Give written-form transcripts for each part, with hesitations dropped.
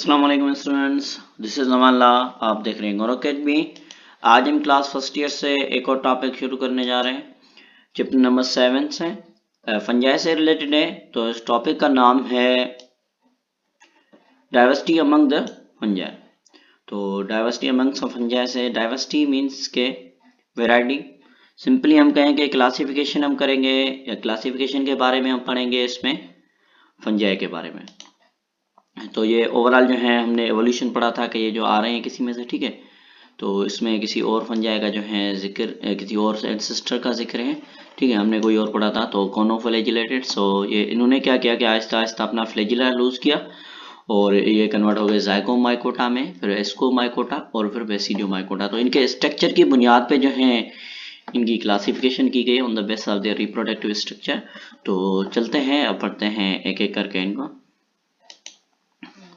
अस्सलाम वालेकुम students, this is नवाला। आप देख रहे हैं गौरव अकेडमी। आज हम क्लास फर्स्ट ईयर से एक और टॉपिक शुरू करने जा रहे हैं। चैप्टर नंबर 7 से फंजाई से रिलेटेड है। तो इस टॉपिक का नाम है डाइवर्सिटी अमंग द फंजाई। तो डाइवर्सिटी अमंग फंजाई से डाइवर्सिटी मीन्स के वेराइटी। सिंपली हम कहें कि क्लासिफिकेशन हम करेंगे या क्लासिफिकेशन के बारे में हम पढ़ेंगे इसमें फंजाई के बारे में। तो ये ओवरऑल जो है हमने एवोल्यूशन पढ़ा था कि ये जो आ रहे हैं किसी में से, ठीक है। तो इसमें किसी और फंजाई का जो है जिक्र, किसी और एंसेस्टर का जिक्र है, ठीक है। हमने कोई और पढ़ा था तो कॉनोफ्लैजिलेटेड। सो ये इन्होंने क्या किया कि आहिस्ता आहिस्ता अपना फ्लैजिला लूज किया और ये कन्वर्ट हो गए जाइगोमाइकोटा में, फिर एस्कोमाइकोटा और फिर बेसिडियोमाइकोटा। तो इनके स्ट्रक्चर की बुनियाद पे जो है इनकी क्लासिफिकेशन की गई on the base of their reproductive structure. तो चलते हैं अब पढ़ते हैं एक एक करके इनको।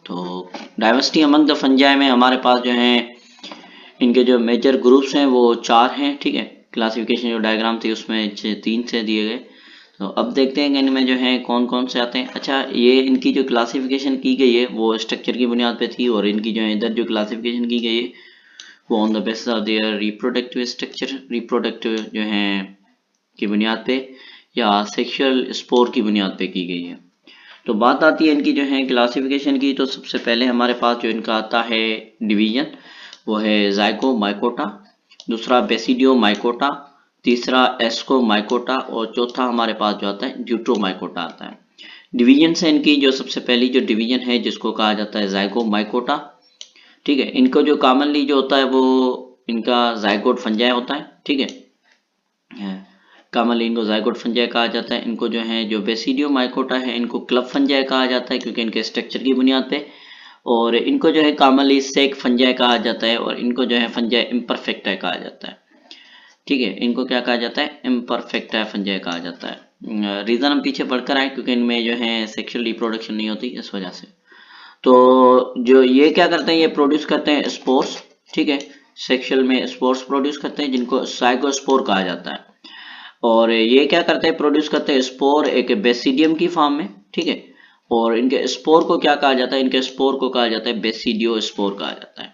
तो डाइवर्सिटी अमंग द फंजाई में हमारे पास जो है इनके जो मेजर ग्रुप्स हैं वो 4 हैं, ठीक है। क्लासिफिकेशन जो डायग्राम थी उसमें 3 से दिए गए। तो अब देखते हैं कि इनमें जो है कौन कौन से आते हैं। अच्छा, ये इनकी जो क्लासिफिकेशन की गई है वो स्ट्रक्चर की बुनियाद पे थी, और इनकी जो है इधर जो क्लासिफिकेशन की गई है वो on the basis of their reproductive structure, reproductive जो है की बुनियाद पे या सेक्सुअल स्पोर की बुनियाद पे की गई है। तो बात आती है इनकी जो है क्लासिफिकेशन की। तो सबसे पहले हमारे पास जो इनका आता है डिवीजन वो है जाइगोमाइकोटा, दूसरा बेसिडियोमाइकोटा, तीसरा एस्कोमाइकोटा और चौथा हमारे पास जो आता है ड्यूट्रोमाइकोटा आता है। डिवीजन से इनकी जो सबसे पहली जो डिवीजन है जिसको कहा जाता है जाइगोमाइकोटा, ठीक है। इनको जो कॉमनली जो होता है वो इनका जाइगोट फंजाई होता है, ठीक है। कॉमनली इनको जाइगोट फंजाई कहा जाता है। इनको जो है जो बेसिडियोमाइकोटा है इनको क्लब फंजाई कहा जाता है क्योंकि इनके स्ट्रक्चर की बुनियाद पे, और इनको जो है कॉमनली सेक फंजाई कहा जाता है, और इनको जो है फंजाई इम्परफेक्टा कहा जाता है, ठीक है। इनको क्या कहा जाता है, इम्परफेक्टा फंजाई कहा जाता है। रीज़न हम पीछे पढ़कर आए क्योंकि इनमें जो है सेक्सुअल रिप्रोडक्शन नहीं होती इस वजह से। तो जो ये क्या करते हैं, ये प्रोड्यूस करते हैं स्पोर्स, ठीक है। सेक्सुअल में स्पोर्स प्रोड्यूस करते हैं जिनको साइकोस्पोर कहा जाता है। और ये क्या करते हैं, प्रोड्यूस करते हैं स्पोर एक बेसिडियम की फॉर्म में, ठीक है। और इनके स्पोर को क्या कहा जाता है, इनके स्पोर को कहा जाता है बेसिडियो स्पोर कहा जाता है।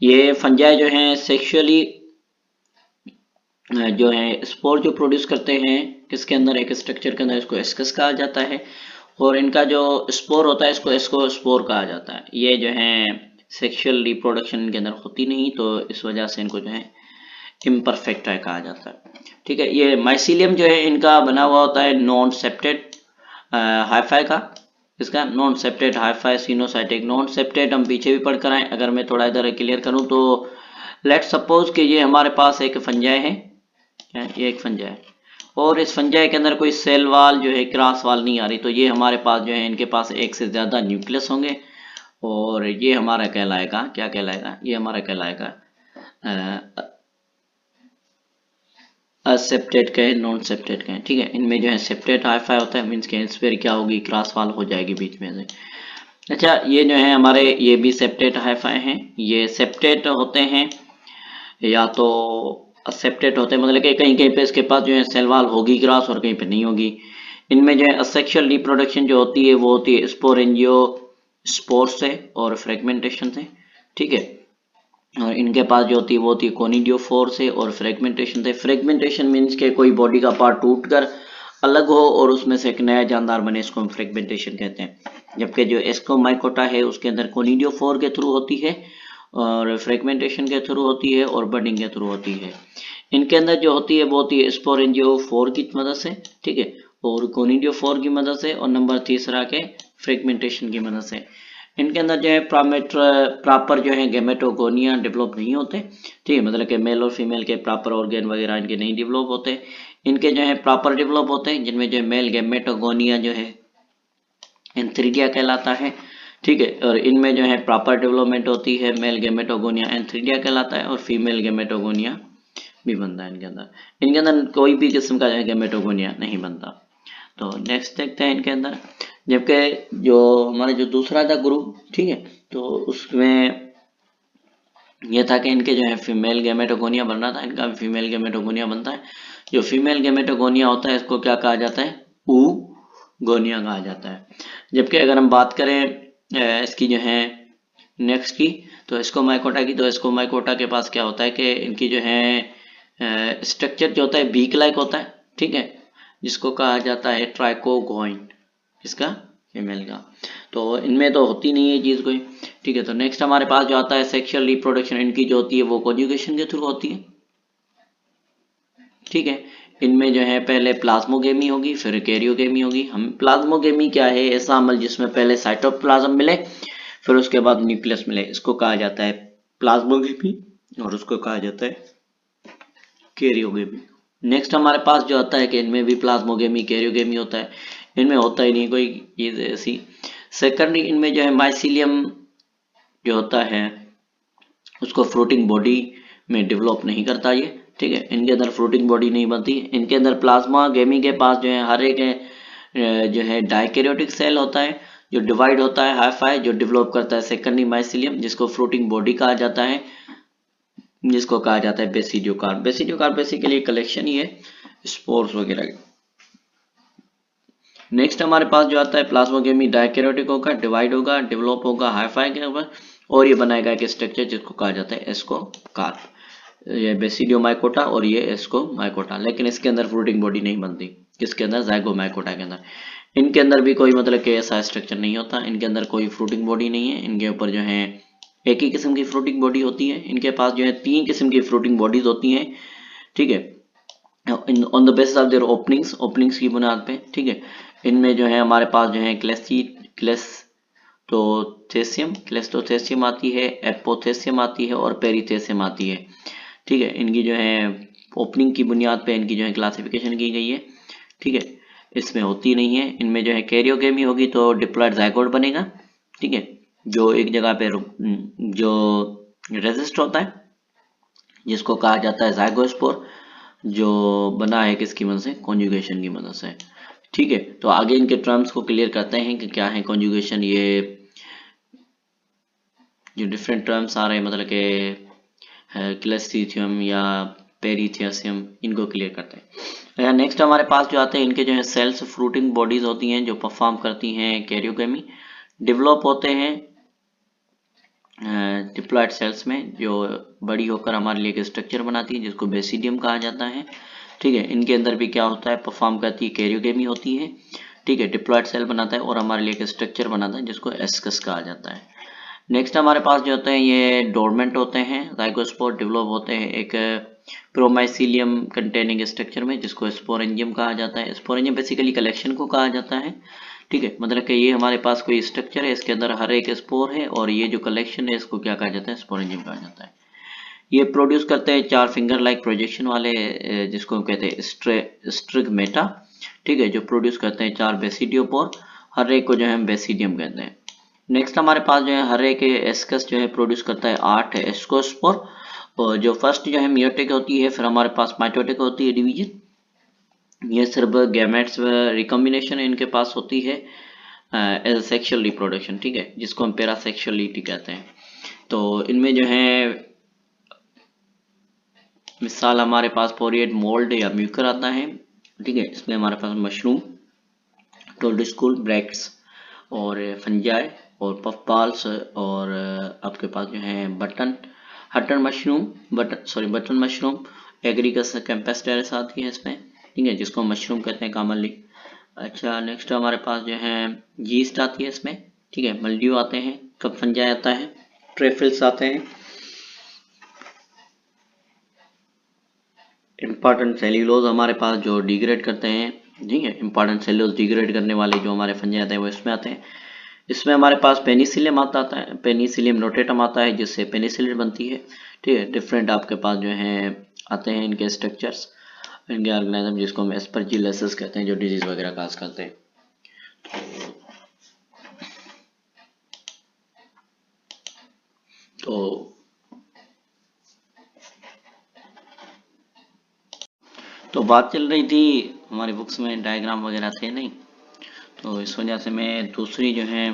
ये फंजाई जो है सेक्सुअली जो है स्पोर जो प्रोड्यूस करते हैं किसके अंदर, एक स्ट्रक्चर के अंदर, इसको एस्कस कहा जाता है। और इनका जो स्पोर होता है इसको एस्को स्पोर कहा जाता है। ये जो है सेक्सुअल रिप्रोडक्शन इनके अंदर होती नहीं, तो इस वजह से इनको जो है इम्परफेक्ट है कहा जाता है, ठीक है। ये माइसिलियम जो है इनका बना हुआ होता है नॉन सेप्टेड हाइफाई का, इसका non septate hi-fi coenocytic. Non septate हम पीछे भी पढ़ कर आए, अगर मैं थोड़ा इधर क्लियर करूं तो लेट सपोज कि ये हमारे पास एक फंजाई है, ये एक फंजाई है और इस फंजाई के अंदर कोई सेल वाल जो है क्रॉस वाल नहीं आ रही, तो ये हमारे पास जो है इनके पास एक से ज़्यादा न्यूक्लियस होंगे, और ये हमारा कहलाएगा, क्या कहलाएगा, ये हमारा कहलाएगा सेप्टेट कहें, नॉन सेप्टेट कहें, ठीक है। इनमें जो है सेप्टेट हाइफाई होता है, मीन्स के इस पर क्या होगी, क्रॉस वाल हो जाएगी बीच में से। अच्छा, ये जो है हमारे ये भी सेप्टेट हाइफाई हैं। ये सेप्टेट होते हैं या तो सेप्टेट होते हैं, मतलब कि कहीं कहीं पे इसके पास जो है सेल वाल होगी क्रॉस और कहीं पे नहीं होगी। इनमें जो है असेक्सुअल रिप्रोडक्शन जो होती है वो होती है स्पोरेंजियो स्पोर से और फ्रेगमेंटेशन से, ठीक है। और इनके पास जो होती है वो होती है कोनिडियोफोर से और फ्रेगमेंटेशन से। फ्रेगमेंटेशन मीन्स के कोई बॉडी का पार्ट टूट कर अलग हो और उसमें से एक नया जानदार बने, इसको हम फ्रेगमेंटेशन कहते हैं। जबकि जो एस्कोमाइकोटा है उसके अंदर कोनिडियोफोर के थ्रू होती है और फ्रेगमेंटेशन के थ्रू होती है और बडिंग के थ्रू होती है। इनके अंदर जो होती है वो होती है स्पोरेंजियोफोर की मदद से, ठीक है, और कोनिडियोफोर की मदद से, और नंबर तीसरा के फ्रेगमेंटेशन की मदद से। इनके अंदर जो है प्रॉपर जो है गेमेटोगोनिया डेवलप नहीं होते, ठीक है, मतलब कि मेल और फीमेल के प्रॉपर ऑर्गेन वगैरह इनके नहीं डेवलप होते। इनके जो है प्रॉपर डेवलप होते हैं जिनमें जो है मेल गेमेटोगोनिया जो है एंथ्रीडिया कहलाता है, ठीक है। और इनमें जो है प्रॉपर डेवलपमेंट होती है, मेल गेमेटोगोनिया एंथ्रीडिया कहलाता है और फीमेल गेमेटोगोनिया भी बनता है इनके अंदर। इनके अंदर कोई भी किस्म का जो है गेमेटोगोनिया नहीं बनता। तो नेक्स्ट देखते हैं इनके अंदर। जबकि जो हमारे जो दूसरा था ग्रुप, ठीक है, तो उसमें यह था कि इनके जो है फीमेल गेमेटोगोनिया बनना था, इनका भी फीमेल गेमेटोगोनिया बनता है। जो फीमेल गेमेटोगोनिया होता है इसको क्या कहा जाता है, ऊगोनिया कहा जाता है। जबकि अगर हम बात करें इसकी जो है नेक्स्ट की तो स्कोमाइकोटा की, तो स्कोमाइकोटा के पास क्या होता है कि इनकी जो है स्ट्रक्चर जो होता है बीक लाइक होता है, ठीक है, जिसको कहा जाता है ट्राइकोगोइन, इसका फीमेल का। तो इनमें तो होती नहीं है चीज कोई, ठीक है। तो नेक्स्ट हमारे पास जो आता है सेक्सुअल रिप्रोडक्शन, इनकी जो होती है वो कॉन्जुगेशन के थ्रू होती है, ठीक है। इनमें जो है पहले प्लाज्मोगेमी होगी, फिर कैरियोगेमी होगी। हम प्लाज्मोगेमी क्या है, ऐसा अमल जिसमें पहले साइटोप्लाज्म मिले फिर उसके बाद न्यूक्लियस मिले, इसको कहा जाता है प्लाज्मोगेमी, और उसको कहा जाता है कैरियोगेमी। नेक्स्ट हमारे पास जो आता है कि इनमें भी प्लाज्मोगेमी कैरियोगेमी होता है, इनमें होता ही नहीं कोई चीज ऐसी। सेकेंडरी इनमें जो है माइसीलियम जो होता है उसको फ्रूटिंग बॉडी में डेवलप नहीं करता ये, ठीक है, इनके अंदर फ्रूटिंग बॉडी नहीं बनती। इनके अंदर प्लाज्मा गेमी के पास जो है हर एक जो है डाइकैरियोटिक सेल होता है जो डिवाइड होता है हाइफाई, जो डेवलप करता है सेकेंडरी माइसीलियम, जिसको फ्रूटिंग बॉडी कहा जाता है, जिसको कहा जाता है बेसिडियोकार्प। बेसिडियोकार्प बेसिकली कलेक्शन ही है स्पोर्स वगैरह की। नेक्स्ट हमारे पास जो आता है प्लाज्मोगेमी डाइकैरियोटिक होगा, डिवाइड होगा, डेवलप होगा हाइफाई के ऊपर, और ये बनाएगा एक स्ट्रक्चर जिसको कहा जाता है एस्कोकार्प। ये बेसिडियोमाइकोटा और ये एस्कोमाइकोटा, लेकिन इसके अंदर फ्रूटिंग बॉडी नहीं बनती, किसके अंदर, जाइगोमाइकोटा के अंदर। इनके अंदर भी कोई मतलब कि ऐसा स्ट्रक्चर नहीं होता, इनके अंदर कोई फ्रूटिंग बॉडी नहीं है, इनके ऊपर जो है एक ही किस्म की फ्रूटिंग बॉडी होती है। इनके पास जो है 3 किस्म की फ्रूटिंग बॉडीज होती हैं, ठीक है, on the basis of their openings की बुनियाद पे, ठीक है। इनमें जो है हमारे पास जो है क्लेस्टोथेसियम आती है, एपोथेसियम आती है और पेरिथेसियम आती है, ठीक है। इनकी जो है ओपनिंग की बुनियाद पे इनकी जो है क्लासिफिकेशन की गई है, ठीक है, इसमें होती नहीं है। इनमें जो है कैरियोगेमी होगी तो डिप्लॉयड जाइगोट बनेगा, ठीक है, जो एक जगह पे जो रेजिस्ट होता है जिसको कहा जाता है जाइगोस्पोर, जो बना है किसकी मदद से, कॉन्जुगेशन की मदद से, ठीक है। तो आगे इनके टर्म्स को क्लियर करते हैं कि क्या है कॉन्जुगेशन, ये जो डिफरेंट टर्म्स आ रहे हैं मतलब के क्लेस्टीथियम या पेरिथियसियम, इनको क्लियर करते हैं। नेक्स्ट हमारे पास जो आते हैं इनके जो है सेल्स फ्रूटिंग बॉडीज होती हैं जो परफॉर्म करती हैं कैरियोगेमी, डेवलप होते हैं डिप्लॉयड सेल्स में, जो बड़ी होकर हमारे लिए एक स्ट्रक्चर बनाती है जिसको बेसिडियम कहा जाता है, ठीक है। इनके अंदर भी क्या होता है, परफॉर्म करती है कैरियोगेमी होती है, ठीक है, डिप्लॉयड सेल बनाता है और हमारे लिए एक स्ट्रक्चर बनाता है जिसको एस्कस कहा जाता है। नेक्स्ट हमारे पास जो होते हैं ये डोरमेंट होते हैं, जाइगोस्पोर डेवलप होते हैं एक प्रोमाइसीलियम कंटेनिंग स्ट्रक्चर में जिसको स्पोरेंजियम कहा जाता है। स्पोरेंजियम बेसिकली कलेक्शन को कहा जाता है, ठीक है, मतलब कि ये हमारे पास कोई स्ट्रक्चर है, इसके अंदर हर एक स्पोर है और ये जो कलेक्शन है इसको क्या कहा जाता है, स्पोरेंजियम कहा जाता है। ये प्रोड्यूस करते हैं 4 फिंगर लाइक प्रोजेक्शन वाले जिसको कहते हैं स्ट्रिगमेटा, ठीक है, जो प्रोड्यूस करते हैं 4 बेसिडियोपोर, हर एक को जो है हम बेसिडियम कहते हैं। नेक्स्ट हमारे पास जो है हर एक एस्कस जो है प्रोड्यूस करता है 8 एस्कोस्पोर, और जो फर्स्ट जो है मियोटिक होती है, फिर हमारे पास माइटोटिक होती है डिवीजन, ये सिर्फ गैमेट्स रिकॉम्बिनेशन इनके पास होती है एज सेक्सुअल रिप्रोडक्शन, ठीक है, जिसको हम पैरासेक्सुअलिटी कहते हैं। तो इनमें जो है मिसाल हमारे पास पोरिएट मोल्ड या म्यूकर आता है, ठीक है, इसमें हमारे पास मशरूम, टोल्डस्कुल, ब्रैक्ट्स और फंजाई और पफबाल्स, और आपके पास जो है बटन मशरूम, एग्रीकस कैंपेस्टेरिस आती है इसमें, ठीक है, जिसको मशरूम कहते हैं कॉमनली। अच्छा, नेक्स्ट हमारे पास जो है यीस्ट आती है इसमें, ठीक है, मल्ड्यू आते हैं, कब फंजाई आता है, ट्रेफिल्स आते हैं, इम्पॉर्टेंट सेल्यूलोज हमारे पास जो डिग्रेड करते हैं, ठीक है, इम्पॉर्टेंट सेल्यूलोज डिग्रेड करने वाले जो हमारे फंजाई आते हैं वो इसमें आते हैं। इसमें हमारे पास पेनिसिलियम आता है, पेनिसिलियम नोटेटम आता है जिससे पेनिसिलिन बनती है, ठीक है। डिफरेंट आपके पास जो है आते हैं इनके स्ट्रक्चर्स, इनके ऑर्गेनिज्म, जिसको हम एस्परजिलस कहते हैं, जो डिजीज वगैरह काज करते हैं। तो बात चल रही थी, हमारी बुक्स में डायग्राम वगैरह थे नहीं, तो इस वजह से मैं दूसरी जो है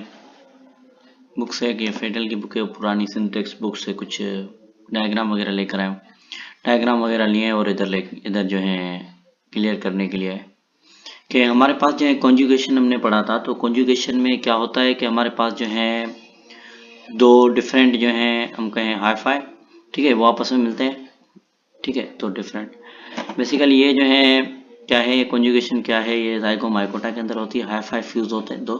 बुक्स है कि फेडरल की बुक है, पुरानी सिंटेक्स बुक से कुछ डायग्राम वगैरह लेकर आया हूँ, डायग्राम वगैरह लिए और इधर जो है क्लियर करने के लिए कि हमारे पास जो है कॉन्जुगेशन हमने पढ़ा था। तो कॉन्जुगेशन में क्या होता है कि हमारे पास जो है दो डिफरेंट जो हैं हम कहें हाई-फाई, ठीक है, वो आपस में मिलते हैं, ठीक है, तो डिफरेंट बेसिकली ये जो है क्या है, ये कॉन्जुगेशन क्या है, ये ज़ाइगोमाइकोटा के अंदर होती है, हाई-फाई फ्यूज होते हैं दो,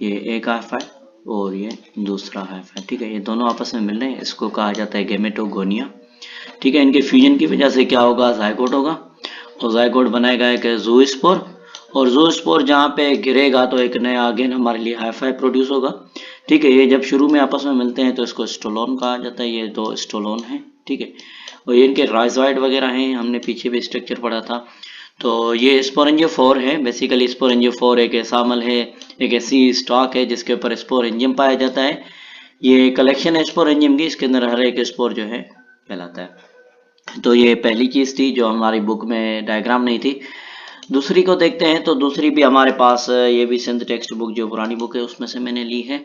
ये एक हाई-फाई और ये दूसरा हाई-फाई, ठीक है, ये दोनों आपस में मिल रहे हैं, इसको कहा जाता है गेमेटोगोनिया, ठीक है। इनके फ्यूजन की वजह से क्या होगा, ज़ाइगोट होगा और ज़ाइगोट बनाएगा एक ज़ूस्पोर, और ज़ूस्पोर जहाँ पे गिरेगा तो एक नया अगेन हमारे लिए हाई-फाई प्रोड्यूस होगा, ठीक है। ये जब शुरू में आपस में मिलते हैं तो इसको स्टोलोन कहा जाता है, ये दो स्टोलोन हैं, ठीक है। और ये इनके राइजॉइड वगैरह हैं, हमने पीछे भी स्ट्रक्चर पढ़ा था। तो ये स्पोरेंजियोफोर है, बेसिकली स्पोरेंजियोफोर एक ऐसा अमल है, एक ऐसी स्टॉक है जिसके ऊपर स्पोरेंजियम पाया जाता है। ये कलेक्शन है स्पोरेंजियम की, इसके अंदर हर एक स्पोर जो है कहलाता है। तो ये पहली चीज़ थी जो हमारी बुक में डायग्राम नहीं थी। दूसरी को देखते हैं, तो दूसरी भी हमारे पास ये भी सिंथ टेक्स्ट बुक जो पुरानी बुक है उसमें से मैंने ली है।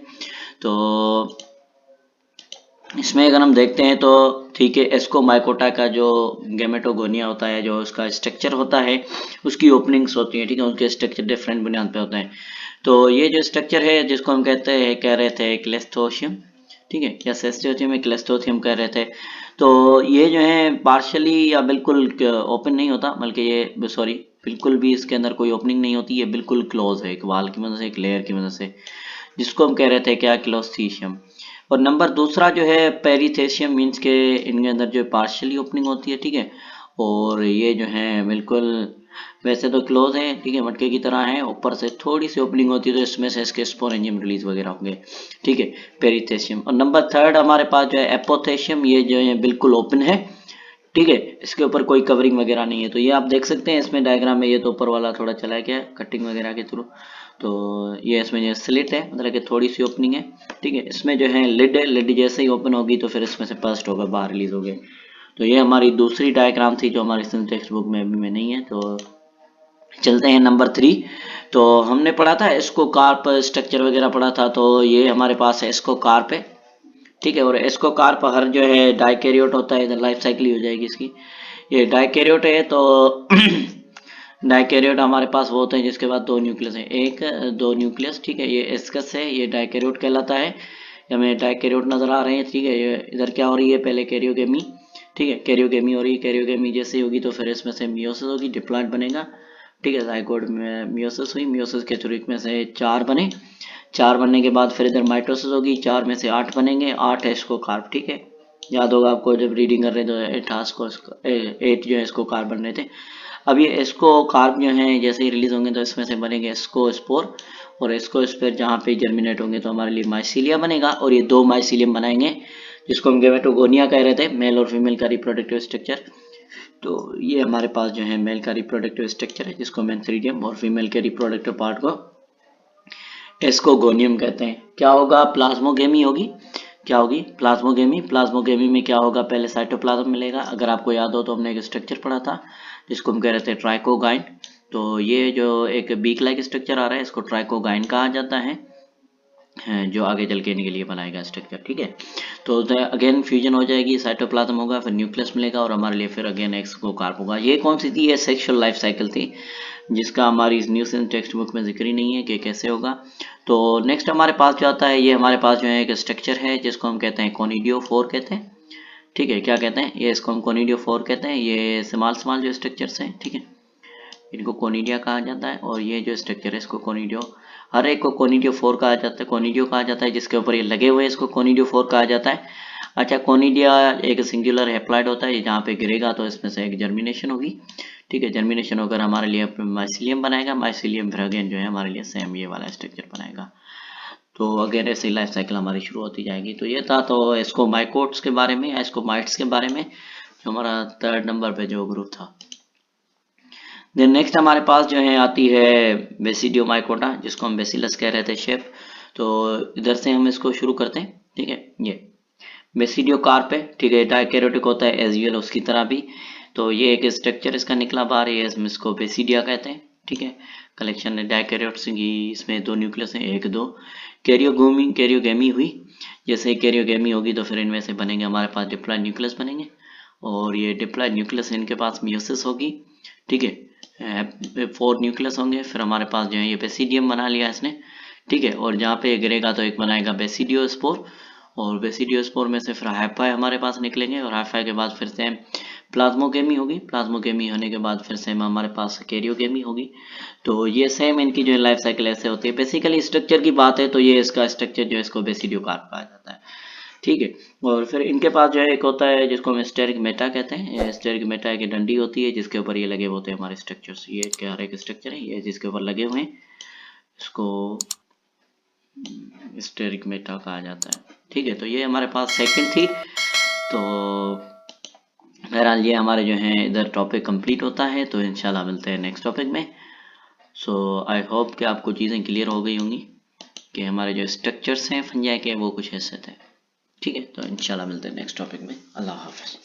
तो इसमें अगर हम देखते हैं तो ठीक है, एस्कोमाइकोटा का जो गेमेटोगोनिया होता है, जो उसका स्ट्रक्चर होता है, उसकी ओपनिंग्स होती है, ठीक है, उनके स्ट्रक्चर डिफरेंट बुनियाद पे होते हैं। तो ये जो स्ट्रक्चर है जिसको हम कहते हैं, कह रहे थे क्लेस्थोशियम, ठीक है, या सेस्टियोथियम में क्लेस्थोथियम कह रहे थे। तो ये जो है पार्शली या बिल्कुल ओपन नहीं होता, बल्कि ये सॉरी बिल्कुल भी इसके अंदर कोई ओपनिंग नहीं होती, ये बिल्कुल क्लोज है, एक वाल की मदद से, एक लेयर की मदद से, जिसको हम कह रहे थे क्या, क्लोस्थीशियम। और नंबर दूसरा जो है पेरिथेशियम, मीन्स के इनके अंदर जो पार्शियली ओपनिंग होती है, ठीक है, और ये जो है बिल्कुल वैसे तो क्लोज है, ठीक है, मटके की तरह है, ऊपर से थोड़ी सी ओपनिंग होती है, तो इसमें से इसके स्पोरेंजियम रिलीज वगैरह होंगे, ठीक है, पेरिथेशियम। और नंबर थर्ड हमारे पास जो है एपोथेशियम, ये जो है बिल्कुल ओपन है, ठीक है, इसके ऊपर कोई कवरिंग वगैरह नहीं है। तो ये आप देख सकते हैं इसमें डायग्राम में, ये तो ऊपर वाला थोड़ा चला गया कटिंग वगैरह के थ्रू। तो ये इसमें जो स्लिट है, मतलब कि थोड़ी सी ओपनिंग है, ठीक है। इसमें जो है लिड है, लिड जैसे ही ओपन होगी तो फिर इसमें से बस्ट होगा, बाहर रिलीज हो गए। तो ये हमारी दूसरी डायग्राम थी जो हमारी टेक्स्ट बुक में अभी में नहीं है। तो चलते हैं नंबर 3। तो हमने पढ़ा था इसको कार्प स्ट्रक्चर वगैरह पढ़ा था, तो ये हमारे पास है इसको कार्प है, ठीक है। और इसको कार्प हर जो है डाइकैरियोट होता है, इधर लाइफ साइकिल ही हो जाएगी इसकी। ये डाइकैरियोट है, तो डाइकैरियोट हमारे पास वो होते हैं जिसके बाद दो न्यूक्लियस है, एक दो न्यूक्लियस, ठीक है। ये एस्कस है, ये डाइकैरियोट कहलाता है। हमें डाइकैरियोट नजर आ रहे हैं, ठीक है। ये इधर क्या हो रही है, पहले कैरियोगेमी, ठीक है, कैरियोगेमी हो रही है। कैरियोगेमी जैसे होगी तो फिर इसमें से मियोसिस होगी, डिप्लॉइड बनेगा, ठीक है। जाइगोट में मियोसिस हुई, मियोसिस के थ्रू में से 4 बने, 4 बनने के बाद फिर इधर माइटोसिस होगी, 4 में से 8 बनेंगे, 8 है इसको कार्प, ठीक है। याद होगा आपको जब रीडिंग कर रहे थे तो 8 जो है इसको कार्प बन रहे थे। अब ये इसको कार्ब जो है जैसे ही रिलीज होंगे तो इसमें से बनेंगे इसको स्पोर, और इसको स्पोर जहाँ पे जर्मिनेट होंगे तो हमारे लिए माइसीलिया बनेगा, और ये 2 माइसीलियम बनाएंगे जिसको हम गेमेटोगोनिया कह रहे थे, मेल और फीमेल का रिप्रोडक्टिव स्ट्रक्चर। तो ये हमारे पास जो है मेल का रिप्रोडक्टिव स्ट्रक्चर है जिसको मेंथ्रीडियम, और फीमेल के रिप्रोडक्टिव पार्ट को एस्कोगोनियम कहते हैं। क्या होगा, प्लाज्मोगेमी होगी, क्या होगी, प्लाज्मोगेमी। प्लाज्मोगेमी में क्या होगा, पहले साइटोप्लाज्म मिलेगा। अगर आपको याद हो तो हमने एक स्ट्रक्चर पढ़ा था जिसको हम कह रहे थे ट्राइकोगाइन। तो ये जो एक बीक लाइक स्ट्रक्चर आ रहा है इसको ट्राइकोगाइन कहा जाता है, जो आगे चल के इनके लिए बनाएगा स्ट्रक्चर, ठीक है। तो अगेन फ्यूजन हो जाएगी, साइटोप्लाज्म होगा, फिर न्यूक्लियस मिलेगा, और हमारे लिए फिर अगेन एक्सोकार्प होगा। ये कौन सी थी, ये सेक्सुअल लाइफ साइकिल थी जिसका हमारी इस न्यू सेंस टेक्स्ट बुक में जिक्र ही नहीं है कि कैसे होगा। तो नेक्स्ट हमारे पास जो आता है, ये हमारे पास जो है एक स्ट्रक्चर है जिसको हम कहते हैं कोनिडियोफोर कहते हैं, ठीक है। क्या कहते हैं, ये इसको हम कोनिडियोफोर कहते हैं। ये स्मॉल जो स्ट्रक्चर्स हैं, ठीक है, इनको कोनिडिया कहा जाता है। और ये जो स्ट्रक्चर है इसको कोनिडियो, हर एक को कोनिडियोफोर कहा जाता है, कोनिडियो कहा जाता है, जिसके ऊपर ये लगे हुए इसको कोनिडियोफोर कहा जाता है। अच्छा, कोनिडिया एक सिंगुलर हैप्लॉइड होता है, जहाँ पे गिरेगा तो इसमें से एक जर्मिनेशन होगी, ठीक है। जर्मिनेशन होकर हमारे लिए माइसिलियम बनाएगा, माइसिलियम फिर अगेन जो है हमारे लिए सेम ये वाला स्ट्रक्चर बनाएगा। तो अगेन ऐसे लाइफ साइकिल हमारी शुरू होती जाएगी। तो ये था तो इसको माइकोट्स के बारे में, इसको माइट्स के बारे में, जो हमारा 3rd नंबर पे जो ग्रुप था। देन नेक्स्ट हमारे पास जो है आती है बेसिडियोमाइकोटा, जिसको हम बेसिलस कह रहे थे शेफ। तो इधर से हम इसको शुरू करते हैं, ठीक है। ये बेसिडियोकार्प है, ठीक है, डाइकैरियोटिक होता है एज यूजुअल उसकी तरह भी। तो ये एक स्ट्रक्चर इसका निकला बाहर, ये इसको बेसिडिया कहते हैं, ठीक है। कलेक्शन है डाइकैरियोट्स की, इसमें 2 न्यूक्लियस हैं, 1 2 कैरियोगेमी हुई। जैसे कैरियोगेमी होगी तो फिर इनमें से बनेंगे हमारे पास डिप्लॉइड न्यूक्लियस बनेंगे, और ये डिप्लॉइड न्यूक्लियस इनके पास मियोसिस होगी, ठीक है। 4 न्यूक्लियस होंगे, फिर हमारे पास जो है ये बेसिडियम बना लिया इसने, ठीक है। और जहाँ पे गिरेगा तो एक बनाएगा बेसिडियोस्पोर, और बेसिडियोस्पोर में से फिर हाइफाई हमारे पास निकलेंगे, और हाइफाई के बाद फिर से प्लाज्मोगेमी होगी, प्लाज्मोगेमी होने के बाद फिर से हमारे पास कैरियोगेमी होगी। तो ये सेम इनकी जो लाइफ साइकिल ऐसे होती है। बेसिकली स्ट्रक्चर की बात है तो ये इसका स्ट्रक्चर जो है इसको बेसिडियोकार्प कहा जाता है, ठीक है। और फिर इनके पास जो है एक होता है जिसको हम स्टेरिक मेटा कहते हैं। स्टेरिक मेटा की डंडी होती है जिसके ऊपर ये लगे होते हैं हमारे स्ट्रक्चर्स। ये क्या हर एक स्ट्रक्चर है ये जिसके ऊपर लगे हुए हैं, इसको स्टेरिक मेटा कहा जाता है, ठीक है। तो ये हमारे पास सेकंड थी। तो बहरहाल ये हमारे जो है इधर टॉपिक कंप्लीट होता है। तो इंशाल्लाह मिलते हैं नेक्स्ट टॉपिक में। सो आई होप कि आपको चीज़ें क्लियर हो गई होंगी कि हमारे जो स्ट्रक्चर्स हैं फंजाई के वो कुछ ऐसे थे, ठीक है। तो इंशाल्लाह मिलते हैं नेक्स्ट टॉपिक में। अल्लाह हाफ़िज़।